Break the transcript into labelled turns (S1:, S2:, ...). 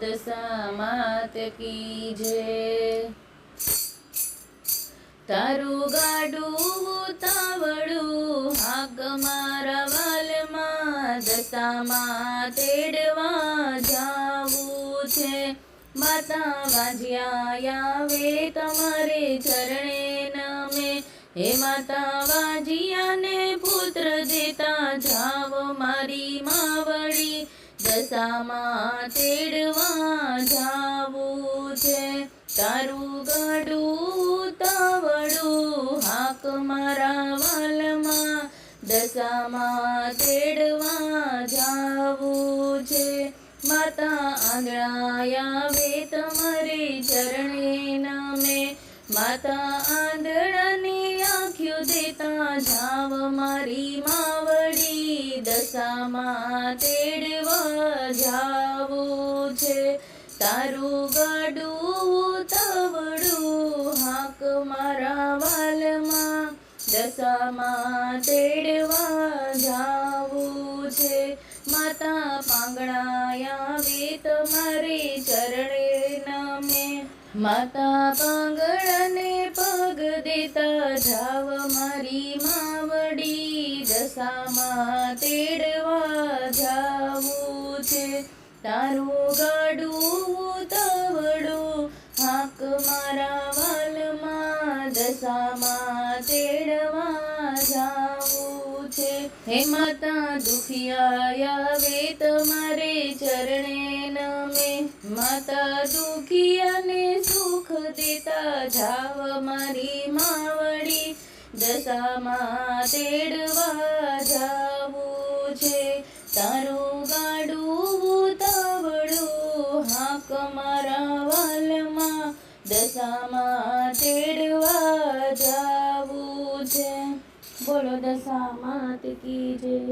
S1: દશામાત કી જય। તારું ગાડું ઉતાવળું હાક મારા વાલમાં, દશામાં તેડવા જાવું છે। માતા વાજિયા આવે તમારે ચરણે નમે, હે માતા વાજિયાને પુત્ર દેતા જાવ મારી માવડી, દશામાં તેડવા જાવું છે। તારું ગાડું ઉતાવળું હાક મારા વાલમાં, દશામાં તેડવા જાવું છે। માતા આંધળા આવે તમારે ચરણે નમે, માતા આંધળાને આંખ્યું દેતા જાવ મારી માવડી, દશામાં તેડવા જાવું છે। તારું ગાડું ઉતાવળું હાક મારા વાલમાં, દશામાં તેડવા જાવું છે। માતા પાંગણા આવે તમારે ચરણે નમે, માતા પાંગળાને પગ દેતા જાવ મારી માવડી, દશામાં તેડવા જાવું છે। તારું ગાડું ઉતાવળું હાક મારા વાલમાં, દશામાં તેડવા જાવું છે। હે માતા દુખિયા આવે તમારે ચરણે નમે, માતા દુખિયાને સુખ દેતા જાવ મારી માવડી, દશામાં તેડવા જાવું છે। તારું ગાડું ઉતાવળું હાક મારા વાલમાં, દશામાં તેડવા જાવું છે। બોલો દશામાત કી જય।